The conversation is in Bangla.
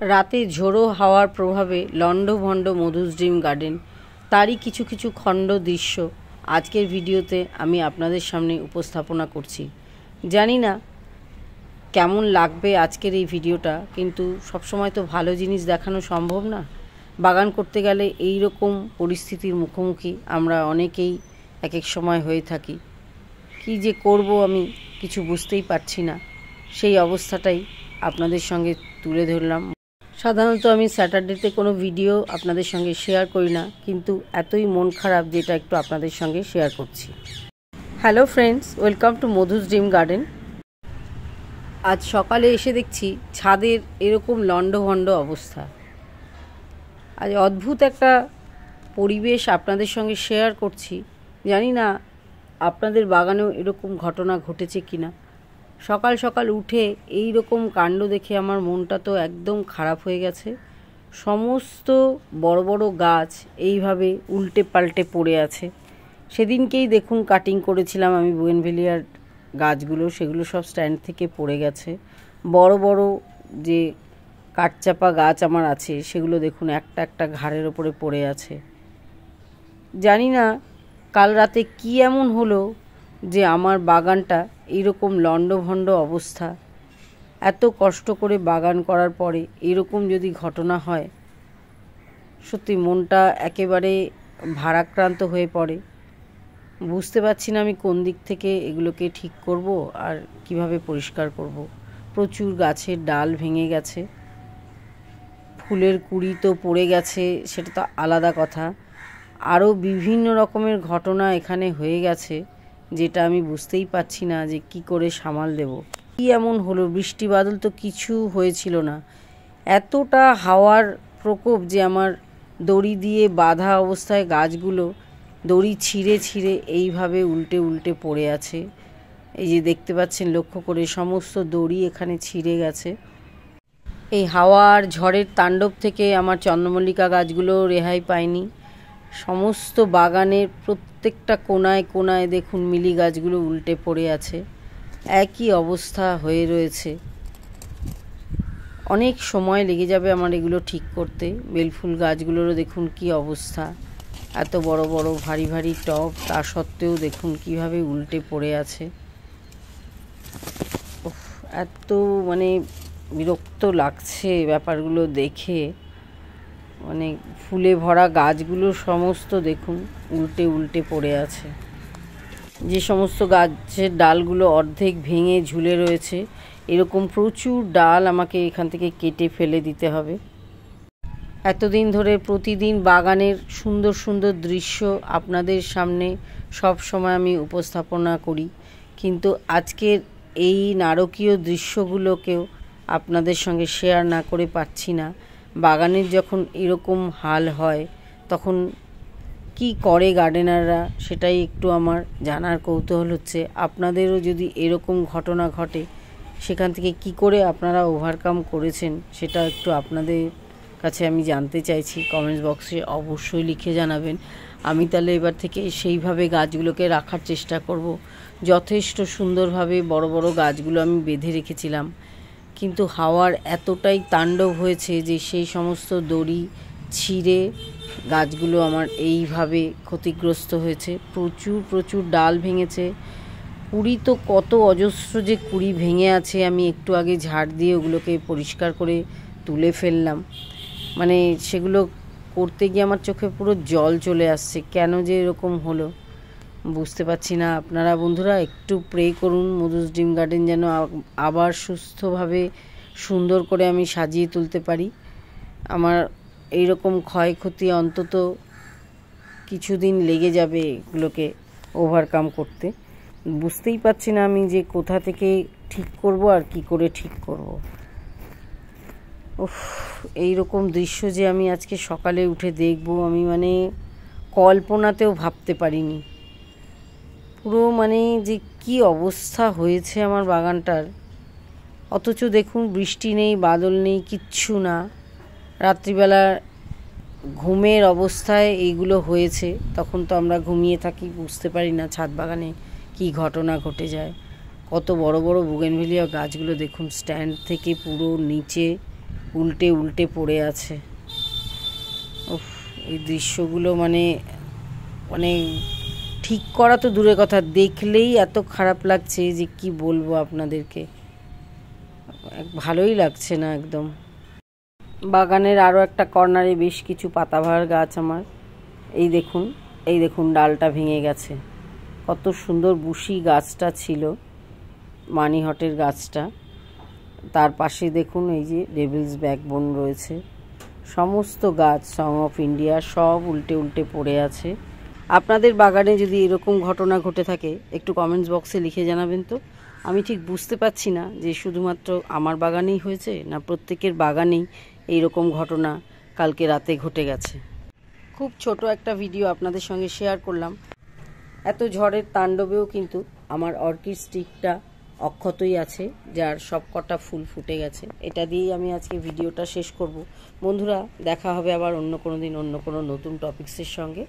রাতে ঝোড়ো হাওয়ার প্রভাবে লণ্ডভণ্ড মধুস ড্রিম গার্ডেন, তারই কিছু কিছু খণ্ড দৃশ্য আজকের ভিডিওতে আমি আপনাদের সামনে উপস্থাপনা করছি। জানি না কেমন লাগবে আজকের এই ভিডিওটা, কিন্তু সবসময় তো ভালো জিনিস দেখানো সম্ভব না। বাগান করতে গেলে এই রকম পরিস্থিতির মুখোমুখি আমরা অনেকেই এক এক সময় হয়ে থাকি। কি যে করব আমি কিছু বুঝতেই পারছি না, সেই অবস্থাটাই আপনাদের সঙ্গে তুলে ধরলাম। সাধারণত আমি স্যাটারডেতে কোনো ভিডিও আপনাদের সঙ্গে শেয়ার করি না, কিন্তু এতই মন খারাপ যেটা একটু আপনাদের সঙ্গে শেয়ার করছি। Hello friends, welcome to Madhu's dream garden. আজ সকালে এসে দেখছি ছাদের এরকম লণ্ডভণ্ড অবস্থা। আজ অদ্ভুত একটা পরিবেশ আপনাদের সঙ্গে শেয়ার করছি। জানি না আপনাদের বাগানেও এরকম ঘটনা ঘটেছে কি না। সকাল সকাল উঠে এই রকম কাণ্ড দেখে আমার মনটা তো একদম খারাপ হয়ে গেছে। সমস্ত বড় বড় গাছ এইভাবে উল্টে পাল্টে পড়ে আছে। সেদিনকেই দেখুন কাটিং করেছিলাম আমি বুগেনভেলিয়ার গাছগুলো, সেগুলো সব স্ট্যান্ড থেকে পড়ে গেছে। বড় বড় যে কাঠচাপা গাছ আমার আছে সেগুলো দেখুন একটা একটা ঘাড়ের ওপরে পড়ে আছে। জানি না কাল রাতে কি এমন হলো যে আমার বাগানটা এইরকম লণ্ডভণ্ড অবস্থা। এত কষ্ট করে বাগান করার পরে এরকম যদি ঘটনা হয়, সত্যি মনটা একেবারে ভারাক্রান্ত হয়ে পড়ে। বুঝতে পারছি না আমি কোন দিক থেকে এগুলোকে ঠিক করব আর কিভাবে পরিষ্কার করব। প্রচুর গাছের ডাল ভেঙে গেছে, ফুলের কুঁড়ি তো পড়ে গেছে, সেটা তো আলাদা কথা। আরও বিভিন্ন রকমের ঘটনা এখানে হয়ে গেছে যেটা আমি বুঝতেই পারছি না যে কি করে সামাল দেব। কি এমন হলো, বৃষ্টি বাদল তো কিছু হয়েছিল না, এতটা হাওয়ার প্রকোপ যে আমার দড়ি দিয়ে বাঁধা অবস্থায় গাছগুলো দড়ি ছিঁড়ে ছিঁড়ে এইভাবে উল্টে উল্টে পড়ে আছে। এই যে দেখতে পাচ্ছেন লক্ষ্য করে, সমস্ত দড়ি এখানে ছিঁড়ে গেছে। এই হাওয়ার ঝড়ের তাণ্ডব থেকে আমার চন্দ্রমল্লিকা গাছগুলো রেহাই পায়নি। সমস্ত বাগানের প্রত্যেকটা কোনায় কোনায় দেখুন মিলি গাছগুলো উল্টে পড়ে আছে, একই অবস্থা হয়ে রয়েছে। অনেক সময় লেগে যাবে আমার এগুলো ঠিক করতে। বেলফুল গাছগুলোরও দেখুন কি অবস্থা, এত বড় বড় ভারী ভারী টব, তা সত্ত্বেও দেখুন কিভাবে উল্টে পড়ে আছে। এত বিরক্ত লাগছে ব্যাপারগুলো দেখে। ফুলে ভরা গাছগুলো সমস্ত দেখুন উল্টে উল্টে পড়ে আছে। যে সমস্ত গাছের ডালগুলো অর্ধেক ভেঙে ঝুলে রয়েছে, এরকম প্রচুর ডাল আমাকে এখান থেকে কেটে ফেলে দিতে হবে। এতদিন ধরে প্রতিদিন বাগানের সুন্দর সুন্দর দৃশ্য আপনাদের সামনে সব সময় আমি উপস্থাপনা করি, কিন্তু আজকের এই নারকীয় দৃশ্যগুলোকেও আপনাদের সঙ্গে শেয়ার না করে পারছি না। বাগানের যখন এরকম হাল হয় তখন কি করে গার্ডেনাররা, সেটাই একটু আমার জানার কৌতূহল হচ্ছে। আপনাদেরও যদি এরকম ঘটনা ঘটে, সেখান থেকে কি করে আপনারা ওভারকাম করেছেন সেটা একটু আপনাদের কাছে আমি জানতে চাইছি। কমেন্টস বক্সে অবশ্যই লিখে জানাবেন। আমি তাহলে এবার থেকে সেইভাবে গাছগুলোকে রাখার চেষ্টা করব। যথেষ্ট সুন্দরভাবে বড় বড় গাছগুলো আমি বেঁধে রেখেছিলাম, কিন্তু হাওয়ার এতটাই তাণ্ডব হয়েছে যে সেই সমস্ত দড়ি ছিঁড়ে গাছগুলো আমার এইভাবে ক্ষতিগ্রস্ত হয়েছে। প্রচুর প্রচুর ডাল ভেঙেছে। কুড়ি তো কত অজস্র যে কুড়ি ভেঙে আছে, আমি একটু আগে ঝাড় দিয়ে ওগুলোকে পরিষ্কার করে তুলে ফেললাম। সেগুলো করতে গিয়ে আমার চোখে পুরো জল চলে আসছে। কেন যে এরকম হলো বুঝতে পারছি না। আপনারা বন্ধুরা একটু প্রে করুন মধুস ড্রিম গার্ডেন যেন আবার সুস্থভাবে সুন্দর করে আমি সাজিয়ে তুলতে পারি। আমার এইরকম ক্ষয়ক্ষতি অন্তত কিছুদিন লেগে যাবে এগুলোকে ওভারকাম করতে। বুঝতেই পারছি না আমি যে কোথা থেকে ঠিক করব আর কি করে ঠিক করব। এইরকম দৃশ্য যে আমি আজকে সকালে উঠে দেখব, আমি কল্পনাতেও ভাবতে পারিনি। পুরো যে কি অবস্থা হয়েছে আমার বাগানটার। অথচ দেখুন বৃষ্টি নেই, বাদল নেই, কিচ্ছু না। রাত্রিবেলা ঘুমের অবস্থায় এইগুলো হয়েছে, তখন তো আমরা ঘুমিয়ে থাকি, বুঝতে পারি না ছাদ বাগানে কি ঘটনা ঘটে যায়। কত বড় বড় বুগেনভেলিয়া গাছগুলো দেখুন স্ট্যান্ড থেকে পুরো নিচে উল্টে উল্টে পড়ে আছে। উফ, এই দৃশ্যগুলো মানে মানে ঠিক করা তো দূরের কথা, দেখলেই এত খারাপ লাগছে যে কি বলবো আপনাদেরকে, ভালোই লাগছে না একদম। বাগানের আরও একটা কর্নারে বেশ কিছু পাতাবাহার গাছ আমার, এই দেখুন ডালটা ভেঙে গেছে। কত সুন্দর বুশি গাছটা ছিল, মানি হটের গাছটা। তার পাশে দেখুন এই যে ডেভিলস ব্যাকবোন রয়েছে। সমস্ত গাছ সং অফ ইন্ডিয়া সব উল্টে উল্টে পড়ে আছে। আপনাদের বাগানে যদি এরকম ঘটনা ঘটে থাকে একটু কমেন্টস বক্সে লিখে জানাবেন তো। আমি ঠিক বুঝতে পারছি না যে শুধুমাত্র আমার বাগানেই হয়েছে না প্রত্যেকের বাগানেই এইরকম ঘটনা কালকে রাতে ঘটে গেছে। খুব ছোট একটা ভিডিও আপনাদের সঙ্গে শেয়ার করলাম। এত ঝড়ের তাণ্ডবেও কিন্তু আমার অর্কিড স্টিকটা অক্ষতই আছে, যার সব কটা ফুল ফুটে গেছে। এটা দিয়েই আমি আজকে ভিডিওটা শেষ করব। বন্ধুরা, দেখা হবে আবার অন্য কোনো দিন অন্য কোনো নতুন টপিক্সের সঙ্গে।